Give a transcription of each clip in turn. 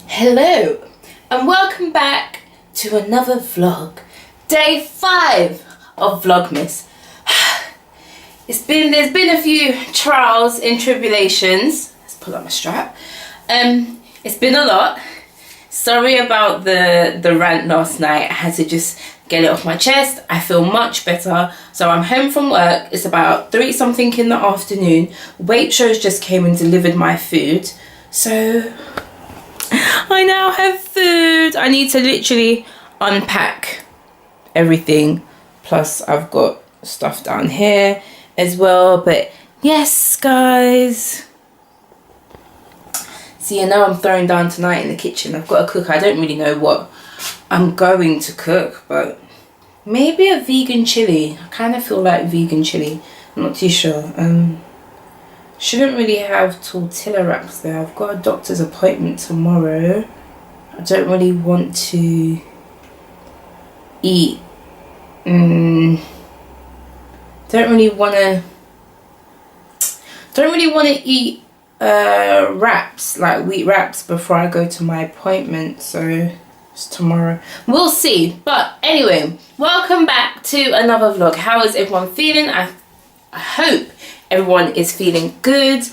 Hello and welcome back to another vlog. Day 5 of Vlogmas. There's been a few trials and tribulations. Let's pull up my strap. It's been a lot. Sorry about the rant last night. I had to just get it off my chest. I feel much better. So I'm home from work. It's about 3 something in the afternoon. Waitrose just came and delivered my food. So I now have food. I need to literally unpack everything. Plus I've got stuff down here as well. But yes, guys. See, I know I'm throwing down tonight in the kitchen. I've got to cook. I don't really know what I'm going to cook, but maybe a vegan chili. I kind of feel like vegan chili. I'm not too sure. Shouldn't really have tortilla wraps there. I've got a doctor's appointment tomorrow. I don't really want to eat. Don't really want to eat wraps, like wheat wraps, before I go to my appointment. So it's tomorrow. We'll see. But anyway, welcome back to another vlog. How is everyone feeling? I hope everyone is feeling good.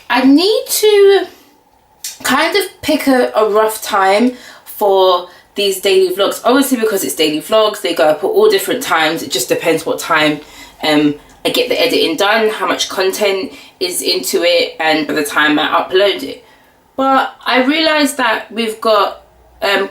I need to kind of pick a rough time for these daily vlogs. Obviously, because it's daily vlogs, they go up at all different times. It just depends what time I get the editing done, how much content is into it, and by the time I upload it. But I realized that we've got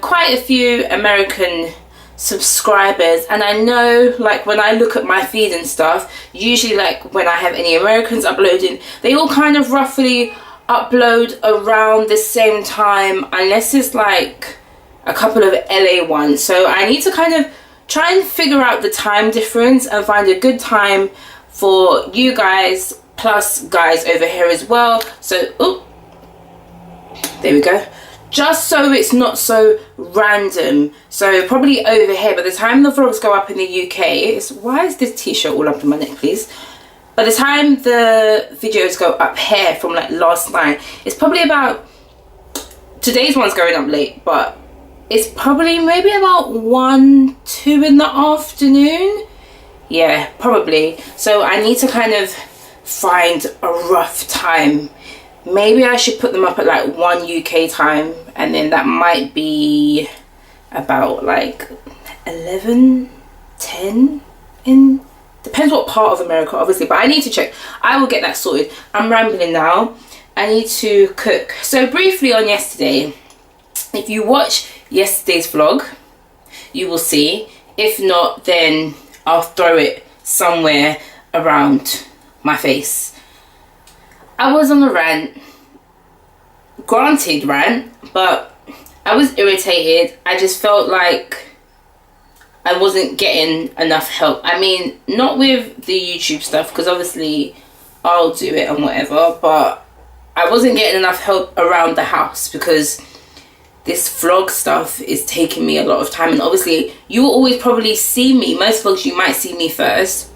quite a few American subscribers, and I know, like, when I look at my feed and stuff, usually like when I have any Americans uploading, they all kind of roughly upload around the same time, unless it's like a couple of LA ones. So I need to kind of try and figure out the time difference and find a good time for you guys plus guys over here as well. So there we go. Just so it's not so random. So probably over here, by the time the vlogs go up in the UK, why is this t-shirt all up in my neck, please? By the time the videos go up here from like last night, it's probably about, today's one's going up late, but it's probably maybe about 1, 2 in the afternoon. Yeah, probably. So I need to kind of find a rough time. Maybe I should put them up at like 1 UK time, and then that might be about like 11, 10 in, depends what part of America, obviously, but I need to check. I will get that sorted. I'm rambling now. I need to cook. So briefly on yesterday, if you watch yesterday's vlog, you will see. If not, then I'll throw it somewhere around my face. I was on a rant, granted rant, but I was irritated. I just felt like I wasn't getting enough help. I mean, not with the YouTube stuff, because obviously I'll do it and whatever, but I wasn't getting enough help around the house because this vlog stuff is taking me a lot of time. And obviously you will always probably see me, most vlogs you might see me first,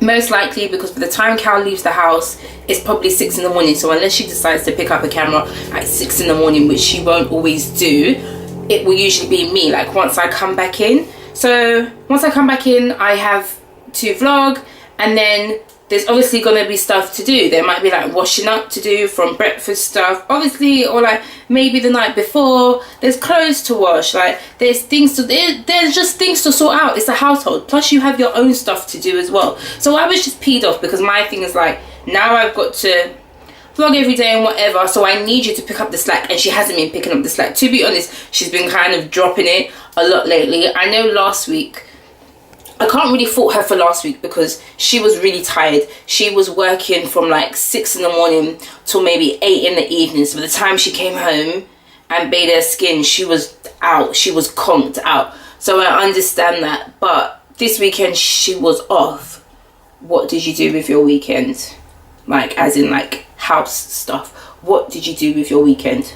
most likely, because by the time Cal leaves the house it's probably 6 in the morning. So unless she decides to pick up a camera at 6 in the morning, which she won't always do, it will usually be me, like once I come back in. So once I come back in, I have to vlog, and then there's obviously gonna be stuff to do. There might be like washing up to do from breakfast stuff, obviously, or like maybe the night before. There's clothes to wash, like there's just things to sort out. It's a household, plus you have your own stuff to do as well. So I was just peed off because my thing is like, now I've got to vlog every day and whatever, so I need you to pick up the slack, and she hasn't been picking up the slack. To be honest, she's been kind of dropping it a lot lately. I know last week, I can't really fault her for last week because she was really tired. She was working from like 6 in the morning till maybe 8 in the evening. So by the time she came home and bathed her skin, she was out. She was conked out. So I understand that. But this weekend she was off. What did you do with your weekend? Like, as in like house stuff. What did you do with your weekend?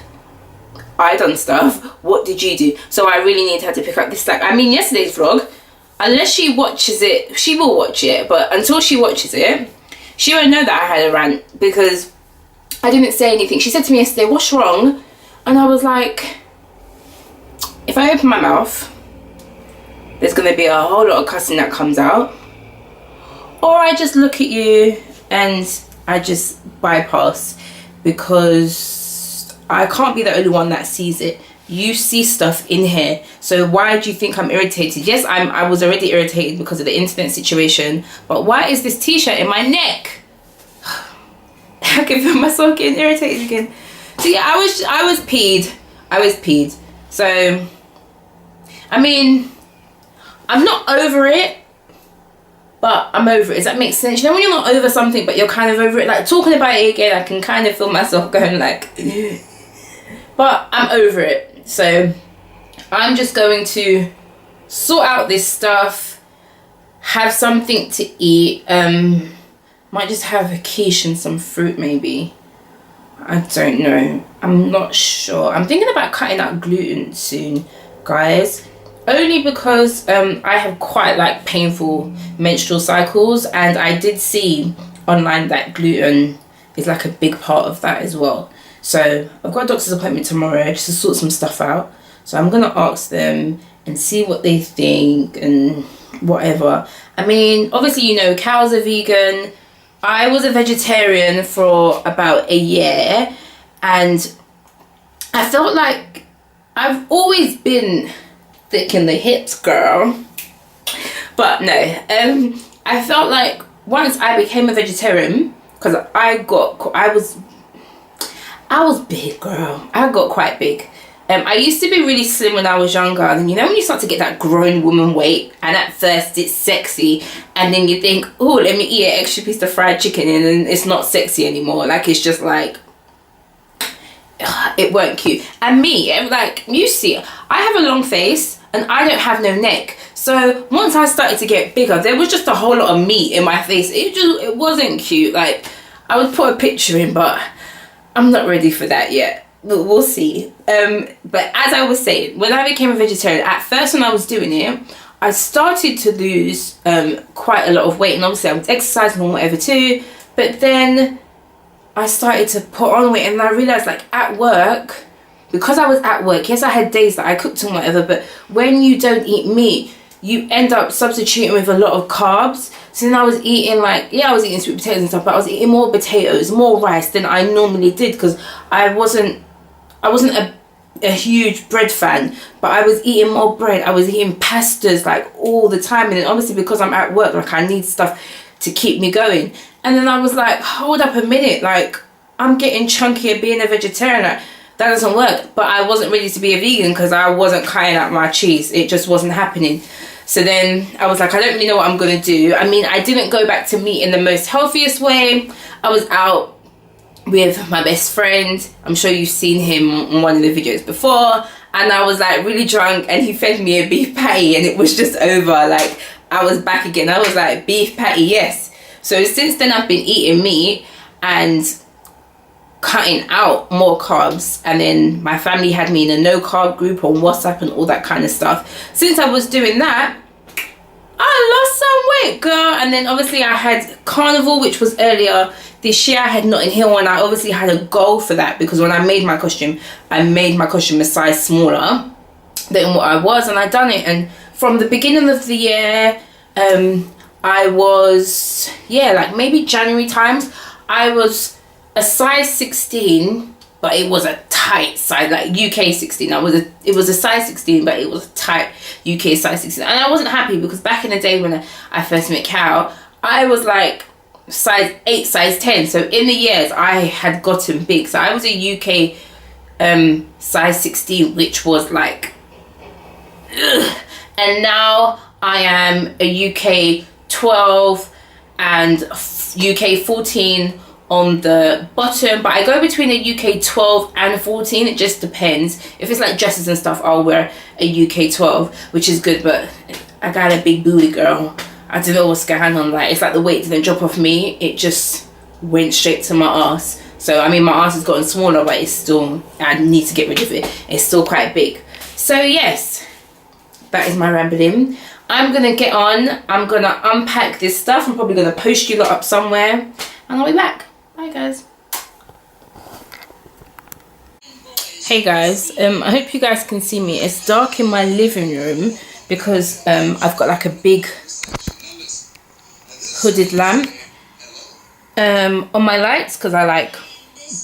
I done stuff. What did you do? So I really need her to pick up this slack. I mean, yesterday's vlog, unless she watches it, she will watch it, but until she watches it, She won't know that I had a rant because I didn't say anything. She said to me yesterday, what's wrong? And I was like, if I open my mouth, there's going to be a whole lot of cussing that comes out. Or I just look at you and I just bypass, because I can't be the only one that sees it. You see stuff in here, so why do you think I'm irritated? Yes, I was already irritated because of the internet situation, but why is this t-shirt in my neck? I can feel myself getting irritated again. So yeah, I was peed. So I mean, I'm not over it, but I'm over it. Does that make sense? You know when you're not over something but you're kind of over it? Like talking about it again, I can kind of feel myself going like but I'm over it. So I'm just going to sort out this stuff, have something to eat. Might just have a quiche and some fruit maybe. I don't know. I'm not sure. I'm thinking about cutting out gluten soon, guys. Only because I have quite like painful menstrual cycles, and I did see online that gluten is like a big part of that as well. So I've got a doctor's appointment tomorrow just to sort some stuff out. So I'm gonna ask them and see what they think and whatever. I mean, obviously, you know, cows are vegan. I was a vegetarian for about a year, and I felt like I've always been thick in the hips, girl. But no, I felt like once I became a vegetarian, because I was big, girl. I got quite big. I used to be really slim when I was younger, and you know when you start to get that grown woman weight, and at first it's sexy, and then you think, oh, let me eat an extra piece of fried chicken, and then it's not sexy anymore. Like, it's just like, it weren't cute. And me, like, you see, I have a long face and I don't have no neck. So once I started to get bigger, there was just a whole lot of meat in my face. It wasn't cute. Like, I would put a picture in, but I'm not ready for that yet. We'll see. But as I was saying, when I became a vegetarian, at first when I was doing it, I started to lose quite a lot of weight, and obviously I was exercising and whatever too. But then I started to put on weight, and I realized, like, at work, because I was at work, yes, I had days that I cooked and whatever, but when you don't eat meat, you end up substituting with a lot of carbs. So then I was eating, like, yeah, I was eating sweet potatoes and stuff, but I was eating more potatoes, more rice than I normally did, because I wasn't a huge bread fan, but I was eating more bread. I was eating pastas like all the time, and then obviously because I'm at work, like, I need stuff to keep me going. And then I was like, hold up a minute, like, I'm getting chunkier being a vegetarian. Like, that doesn't work. But I wasn't ready to be a vegan because I wasn't cutting out my cheese. It just wasn't happening. So then I was like, I don't really know what I'm going to do. I mean, I didn't go back to meat in the most healthiest way. I was out with my best friend. I'm sure you've seen him on one of the videos before. And I was like really drunk, and he fed me a beef patty, and it was just over. Like, I was back again. I was like, beef patty, yes. So since then I've been eating meat and cutting out more carbs, and then my family had me in a no carb group on WhatsApp and all that kind of stuff. Since I was doing that, I lost some weight, girl. And then obviously I had carnival, which was earlier this year. I had Notting Hill, and I obviously had a goal for that, because when I made my costume a size smaller than what I was, and I done it. And from the beginning of the year, I was, yeah, like maybe January times, I was a size 16, but it was a tight size, like UK 16. It was a size 16, but it was a tight UK size 16. And I wasn't happy, because back in the day when I first met Cal, I was like size 8, size 10. So in the years I had gotten big. So I was a UK size 16, which was like, ugh. And now I am a UK 12 and UK 14 on the bottom, but I go between a UK 12 and 14. It just depends. If it's like dresses and stuff, I'll wear a UK 12, which is good, but I got a big booty, girl. I don't know what's going on. Like, it's like the weight didn't drop off me, it just went straight to my ass. So I mean, my ass has gotten smaller, but it's still, I need to get rid of it. It's still quite big. So yes, that is my rambling. I'm gonna get on. I'm gonna unpack this stuff. I'm probably gonna post you lot up somewhere. and I'll be back. Bye guys. Hey guys, I hope you guys can see me. It's dark in my living room because I've got like a big hooded lamp on my lights because I like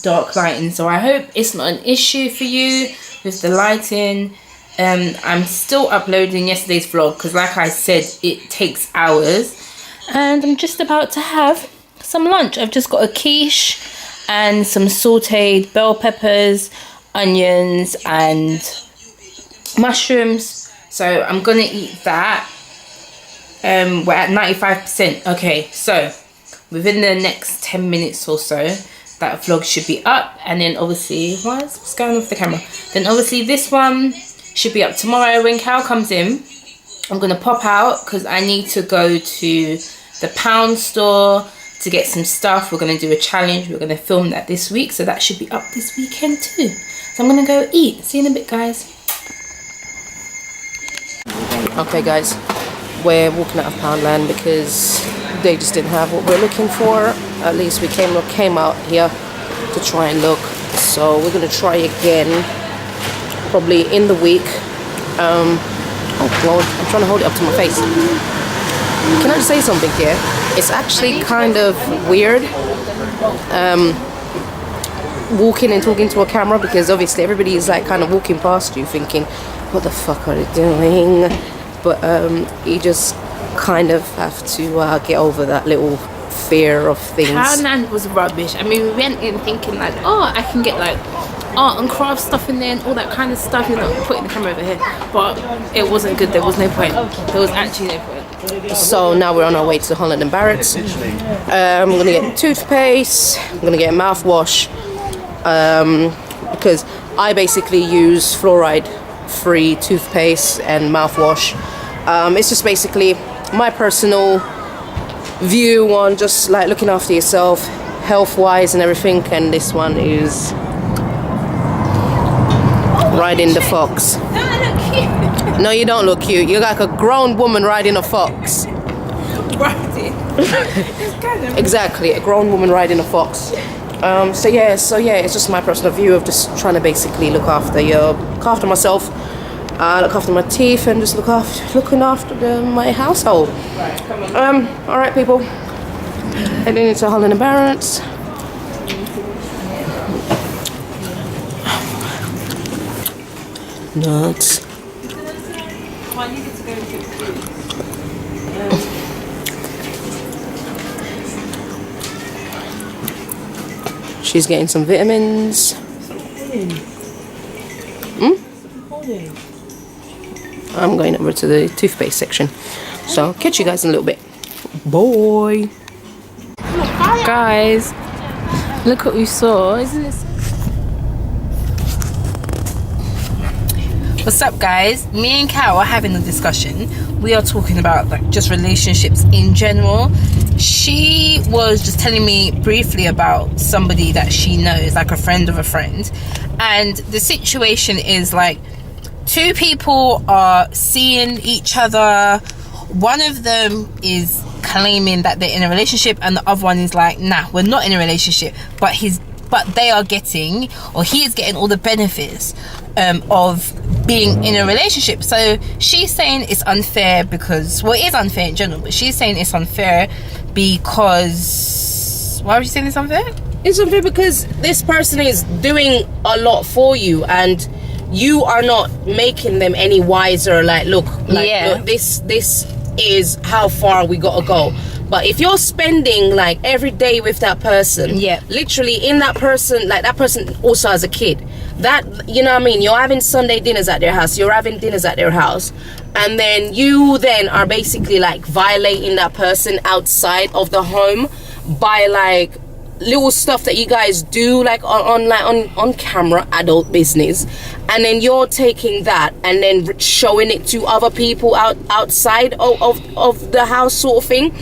dark lighting. So I hope it's not an issue for you with the lighting. I'm still uploading yesterday's vlog because like I said, it takes hours. And I'm just about to have some lunch. I've just got a quiche and some sauteed bell peppers, onions and mushrooms. So I'm gonna eat that. We're at 95%. Okay, so within the next 10 minutes or so, that vlog should be up. And then obviously, what's going on with the camera? Then obviously this one should be up tomorrow. When Cal comes in, I'm gonna pop out because I need to go to the pound store to get some stuff. We're gonna do a challenge. We're gonna film that this week, so that should be up this weekend too. So I'm gonna go eat. See you in a bit, guys. Okay guys, we're walking out of Poundland because they just didn't have what we're looking for. At least we came out here to try and look. So we're gonna try again probably in the week. Oh god, I'm trying to hold it up to my face. Can I just say something here? It's actually kind of weird walking and talking to a camera because obviously everybody is like kind of walking past you thinking, what the fuck are they doing? But you just kind of have to get over that little fear of things. Poundland was rubbish. I mean, we went in thinking like, oh, I can get like art and craft stuff in there and all that kind of stuff, you know, putting the camera over here. But it wasn't good. There was no point. There was actually no point. So now we're on our way to Holland and Barrett's. I'm gonna get toothpaste. I'm gonna get a mouthwash because I basically use fluoride-free toothpaste and mouthwash. It's just basically my personal view on just like looking after yourself, health-wise and everything. And this one is riding the fox. No, you don't look cute. You're like a grown woman riding a fox. Riding. Exactly, a grown woman riding a fox. So yeah, it's just my personal view of just trying to basically look after myself, look after my teeth, and just looking after my household. All right, people. Heading into Holland and Barrett's. Nuts. She's getting some vitamins. I'm going over to the toothpaste section. So I'll catch you guys in a little bit. Bye. Guys, look what we saw. Isn't this? What's up, guys? Me and Cal are having a discussion. We are talking about like just relationships in general. She was just telling me briefly about somebody that she knows, like a friend of a friend, and the situation is like two people are seeing each other. One of them is claiming that they're in a relationship and the other one is like, nah, we're not in a relationship, but they are getting, or he is getting all the benefits of being in a relationship. So she's saying it's unfair because, well, it is unfair in general, but she's saying it's unfair because, why was she saying it's unfair? It's unfair because this person is doing a lot for you and you are not making them any wiser. Like, look, this is how far we gotta go. But if you're spending like every day with that person, literally in that person, like that person also has a kid, that, you know what I mean, you're having Sunday dinners at their house, you're having dinners at their house, and then you then are basically like violating that person outside of the home by like little stuff that you guys do like on camera, adult business, and then you're taking that and then showing it to other people outside of the house, sort of thing.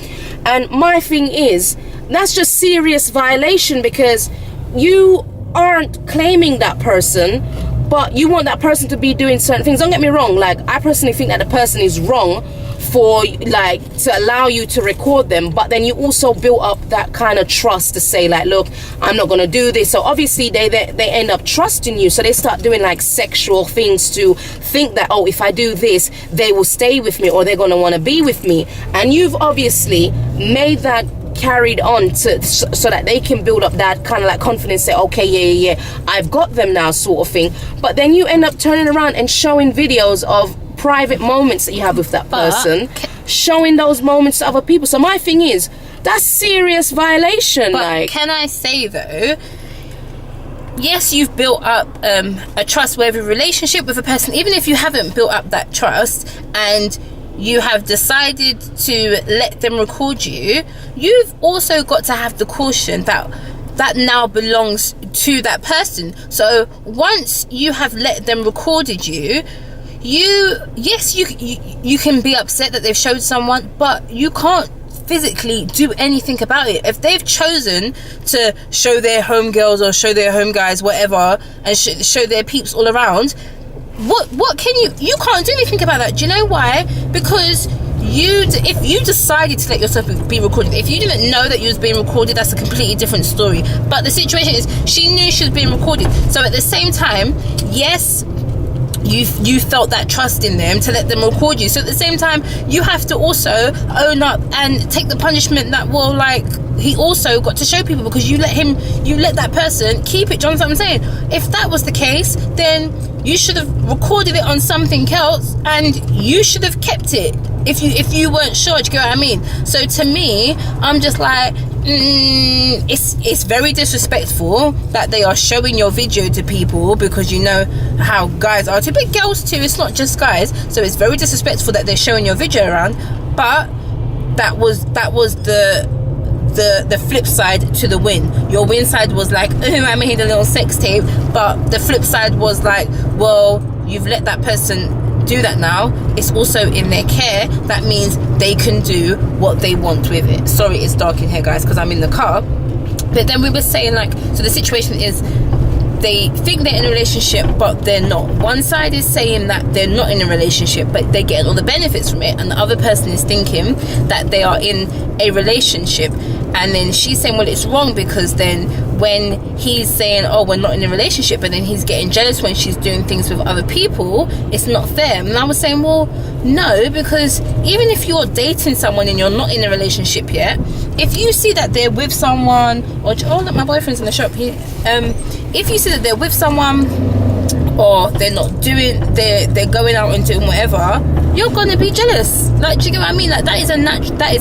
And my thing is, that's just serious violation because you aren't claiming that person, but you want that person to be doing certain things. Don't get me wrong, like I personally think that the person is wrong for like to allow you to record them, but then you also build up that kind of trust to say like, look, I'm not gonna do this. So obviously they end up trusting you, so they start doing like sexual things to think that, oh, if I do this they will stay with me or they're gonna want to be with me. And you've obviously made that carried on to so that they can build up that kind of like confidence, say, okay, yeah, I've got them now, sort of thing. But then you end up turning around and showing videos of private moments that you have with that person, showing those moments to other people. So my thing is, that's serious violation. But like, can I say though, yes, you've built up a trustworthy relationship with a person, even if you haven't built up that trust and you have decided to let them record you, you've also got to have the caution that that now belongs to that person. So once you have let them recorded you, you can be upset that they've showed someone, but you can't physically do anything about it. If they've chosen to show their homegirls or show their home guys, whatever, and show their peeps all around, what can you can't do anything about that. Do you know why? Because if you decided to let yourself be recorded, if you didn't know that you was being recorded, that's a completely different story. But the situation is, she knew she was being recorded. So at the same time, yes, you felt that trust in them to let them record you. So at the same time, you have to also own up and take the punishment that, well, like, he also got to show people because you let that person keep it. Do you know what I'm saying? If that was the case, then you should have recorded it on something else and you should have kept it if you weren't sure. Do you get what I mean? So to me, I'm just like, it's very disrespectful that they are showing your video to people, because you know how guys are too, but girls too, it's not just guys. So it's very disrespectful that they're showing your video around. But that was the flip side to the win. Your win side was like, oh, I made a little sex tape, but the flip side was like, well, you've let that person do that now. It's also in their care. That means they can do what they want with it. Sorry, it's dark in here, guys, because I'm in the car. But then we were saying, like, so the situation is, they think they're in a relationship, but they're not. One side is saying that they're not in a relationship, but they're getting all the benefits from it, and the other person is thinking that they are in a relationship. And then she's saying, well, it's wrong, because then when he's saying, oh, we're not in a relationship, but then he's getting jealous when she's doing things with other people, it's not fair. And I was saying, well, no, because even if you're dating someone and you're not in a relationship yet, if you see that they're with someone, or, oh, look, my boyfriend's in the shop here. If you see that they're with someone, or they're not doing, they're going out and doing whatever, you're gonna be jealous. Like, do you get what I mean? Like, that is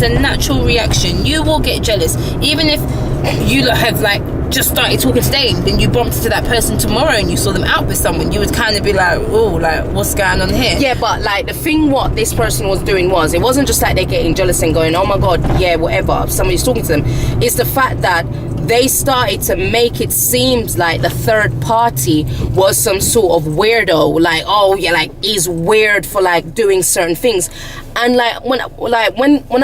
a natural reaction. You will get jealous, even if you have like just started talking today, and then you bumped into that person tomorrow and you saw them out with someone. You would kind of be like, oh, like, what's going on here? Yeah, but like the thing what this person was doing was, it wasn't just like they're getting jealous and going, oh my god, yeah, whatever, somebody's talking to them. It's the fact that they started to make it seem like the third party was some sort of weirdo, like, oh yeah, like, he's weird for like doing certain things. And like when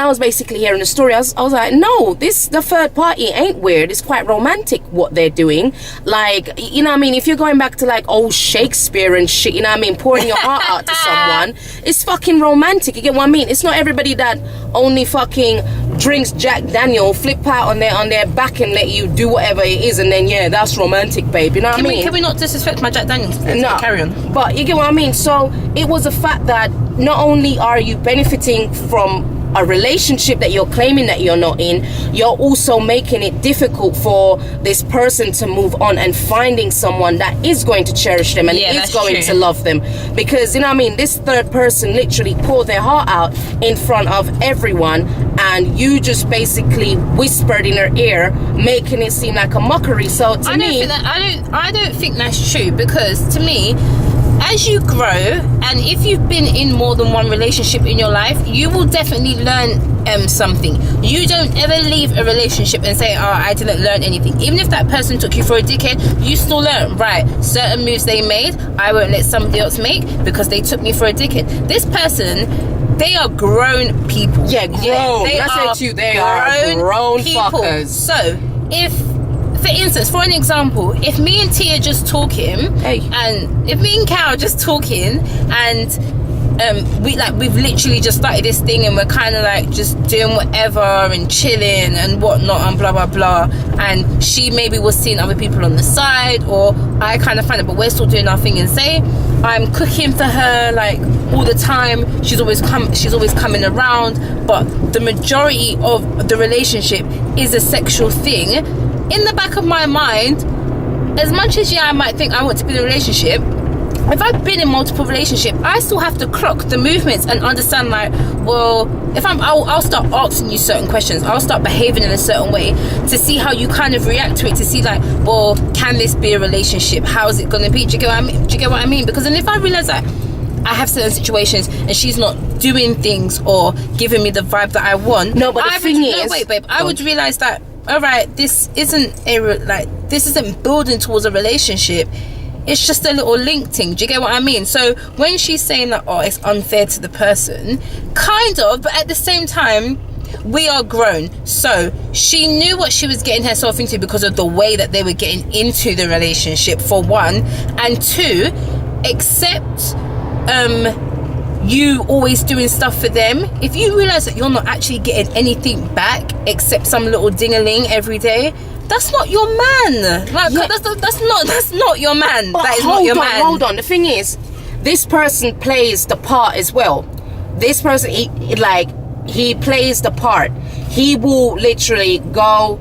I was basically hearing the story, I was like, no, the third party ain't weird. It's quite romantic what they're doing. Like, you know what I mean? If you're going back to like old Shakespeare and shit, you know what I mean, pouring your heart out to someone, it's fucking romantic. You get what I mean? It's not everybody that only fucking drinks Jack Daniel, flip out on their back and let you do whatever it is, and then yeah, that's romantic, babe. You know what I mean? Can we not disrespect my Jack Daniels? No, carry on. But you get what I mean? So it was a fact that not only are you benefiting from a relationship that you're claiming that you're not in, you're also making it difficult for this person to move on and finding someone that is going to cherish them and is going to love them. Because, you know what I mean, this third person literally poured their heart out in front of everyone, and you just basically whispered in her ear, making it seem like a mockery. So to I don't think that's true, because to me, as you grow, and if you've been in more than one relationship in your life, you will definitely learn something. You don't ever leave a relationship and say, oh, I didn't learn anything. Even if that person took you for a dickhead, you still learn, right? Certain moves they made, I won't let somebody else make because they took me for a dickhead. This person, they are grown people. Yeah, grown. They are grown people. Fuckers. So, for instance, for an example, if me and Tia just talking, and if me and Cal are just talking, and we've literally just started this thing and we're kind of like just doing whatever and chilling and whatnot and blah blah blah, and she maybe was seeing other people on the side, or I kind of find it, but we're still doing our thing, and say I'm cooking for her like all the time, she's always coming around, but the majority of the relationship is a sexual thing. In the back of my mind, as much as I might think I want to be in a relationship, if I've been in multiple relationships, I still have to clock the movements and understand, like, well, if I'll start asking you certain questions. I'll start behaving in a certain way to see how you kind of react to it, to see like, well, can this be a relationship? How is it going to be? Do you get what I mean? Because then if I realize that I have certain situations and she's not doing things or giving me the vibe that I want, no, but the thing is, wait, babe, I would realize that, all right, this isn't building towards a relationship. It's just a little link thing. Do you get what I mean? So when she's saying that, oh, it's unfair to the person, kind of, but at the same time, we are grown. So she knew what she was getting herself into because of the way that they were getting into the relationship, for one, and two, accept you always doing stuff for them. If you realize that you're not actually getting anything back except some little ding-a-ling every day, that's not your man. Like, yeah. that's not your man. But that is not your man. Hold on. The thing is, this person plays the part as well. This person, he plays the part. He will literally go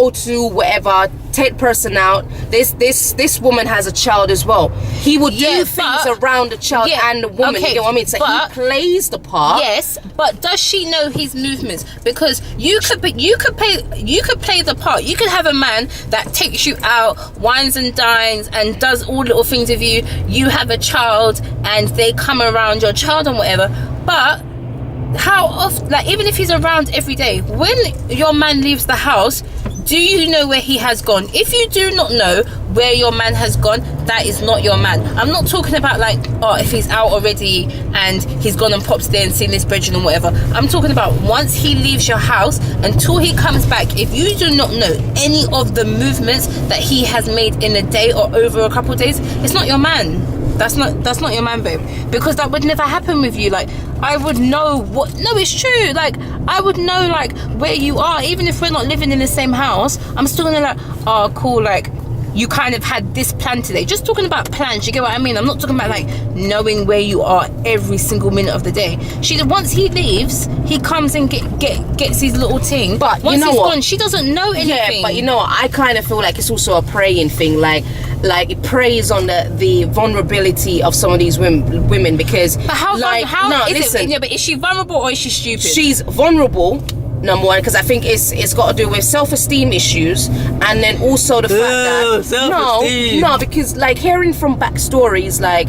to wherever, take person out. This woman has a child as well. He would do things around the child and the woman. Okay, you know what I mean? So he plays the part. Yes, but does she know his movements? Because you could play the part. You could have a man that takes you out, wines and dines, and does all little things with you. You have a child, and they come around your child and whatever. But how often, like, even if he's around every day, when your man leaves the house, do you know where he has gone? If you do not know where your man has gone, that is not your man. I'm not talking about like, oh, if he's out already and he's gone and pops there and seen this bedroom or whatever. I'm talking about once he leaves your house until he comes back. If you do not know any of the movements that he has made in a day or over a couple of days, it's not your man. That's not your man, babe. Because that would never happen with you. Like, I would know what. No, it's true. Like, I would know like where you are, even if we're not living in the same house. I'm still gonna like, oh, cool. Like, you kind of had this plan today. Just talking about plans. You get what I mean? I'm not talking about like knowing where you are every single minute of the day. Once he leaves, he comes and gets his little thing. But once he's gone, she doesn't know anything. Yeah, but you know what? I kind of feel like it's also a preying thing. Like it preys on the vulnerability of some of these women because. But but is she vulnerable or is she stupid? She's vulnerable. Number one, because I think it's got to do with self-esteem issues, and then also the fact that because like hearing from backstories, like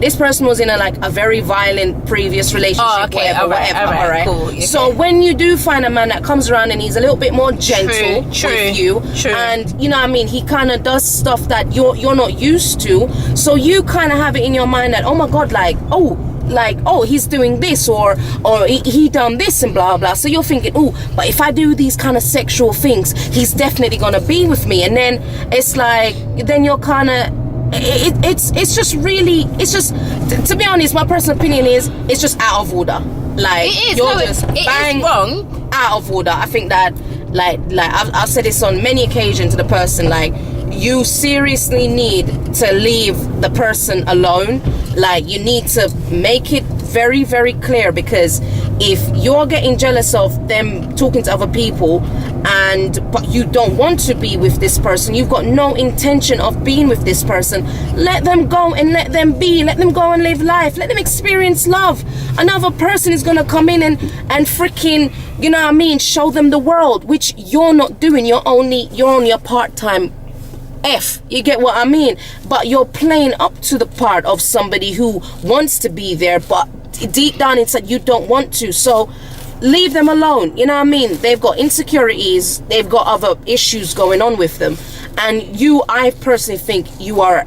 this person was in a very violent previous relationship, all right. Cool, okay. So when you do find a man that comes around and he's a little bit more gentle with you, and you know what I mean, he kind of does stuff that you're not used to, so you kind of have it in your mind that, oh my god, he's doing this or he done this and blah blah. So you're thinking, oh, but if I do these kind of sexual things, he's definitely gonna be with me. And then it's like, then you're kind of, it's just really, it's just, to be honest, my personal opinion is it's just out of order. Like, it is, you're just bang wrong, out of order. I think that like I've said this on many occasions to the person, like, you seriously need to leave the person alone. Like, you need to make it very, very clear, because if you're getting jealous of them talking to other people but you don't want to be with this person, you've got no intention of being with this person, let them go and let them be. Let them go and live life. Let them experience love. Another person is gonna come in and freaking, you know what I mean, show them the world, which you're not doing. You're only a part-time you get what I mean? But you're playing up to the part of somebody who wants to be there, but deep down inside you don't want to. So leave them alone. You know what I mean? They've got insecurities, they've got other issues going on with them, and I personally think you're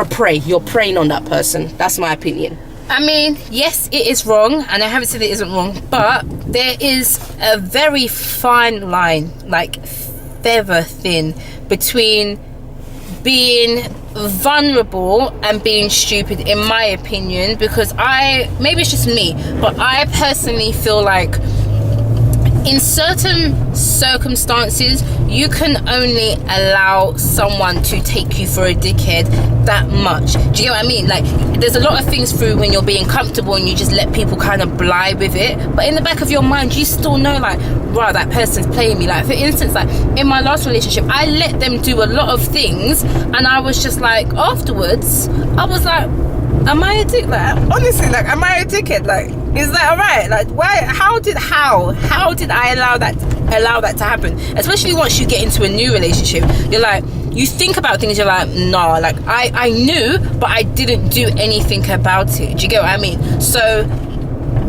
a prey. You're preying on that person. That's my opinion. I mean, yes, it is wrong, and I haven't said it isn't wrong, but there is a very fine line, like feather thin, between being vulnerable and being stupid, in my opinion, because maybe it's just me, but I personally feel like in certain circumstances you can only allow someone to take you for a dickhead that much. Do you get what I mean? Like, there's a lot of things through when you're being comfortable and you just let people kind of blind with it, but in the back of your mind you still know, like, wow, that person's playing me. Like, for instance, like in my last relationship, I let them do a lot of things, and I was just like, afterwards I was like, am I a dick? Like, honestly, like, am I a dickhead? Like, is that alright? Like, why? How did I allow that to happen? Especially once you get into a new relationship, you're like, you think about things, you're like, nah, like, I knew, but I didn't do anything about it. Do you get what I mean? So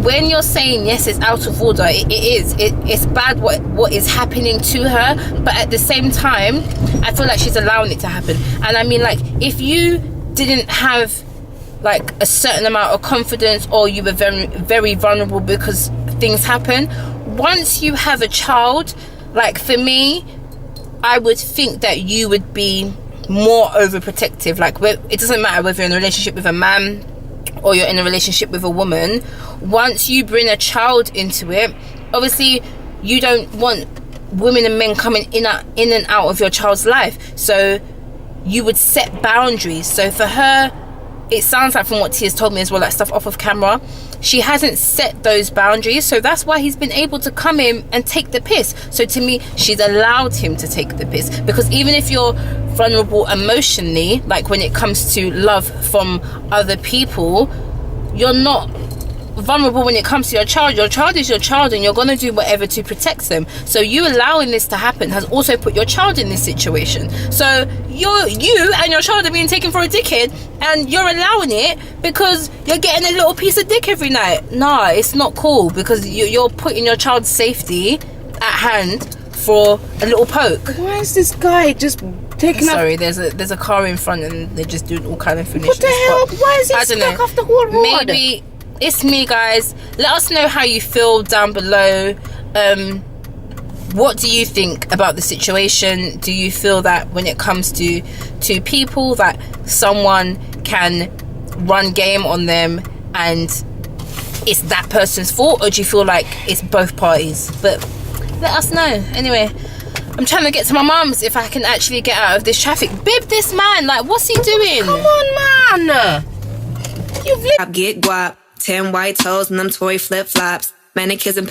when you're saying yes, it's out of order, it's bad what is happening to her, but at the same time I feel like she's allowing it to happen. And I mean, like, if you didn't have like a certain amount of confidence, or you were very, very vulnerable because things happen, once you have a child, like for me, I would think that you would be more overprotective. Like, it doesn't matter whether you're in a relationship with a man or you're in a relationship with a woman. Once you bring a child into it, obviously you don't want women and men coming in and out of your child's life, so you would set boundaries. So for her, it sounds like, from what Tia's told me as well, like stuff off of camera, she hasn't set those boundaries, so that's why he's been able to come in and take the piss. So to me, she's allowed him to take the piss, because even if you're vulnerable emotionally, like when it comes to love from other people, you're not vulnerable when it comes to your child. Your child is your child, and you're going to do whatever to protect them. So you allowing this to happen has also put your child in this situation. So you and your child are being taken for a dickhead, and you're allowing it because you're getting a little piece of dick every night. Nah, it's not cool, because you're putting your child's safety at hand for a little poke. Why is this guy just taking Sorry, there's a car in front and they're just doing all kind of foolishness. What the hell? Why is he stuck off the whole road? Maybe it's me, guys. Let us know how you feel down below. What do you think about the situation? Do you feel that when it comes to people, that someone can run game on them and it's that person's fault, or do you feel like it's both parties? But let us know. Anyway, I'm trying to get to my mum's if I can actually get out of this traffic. Bib, this man, like, what's he doing? Come on, man. Get guap, 10 white toes and them Tory flip-flops. Manicures and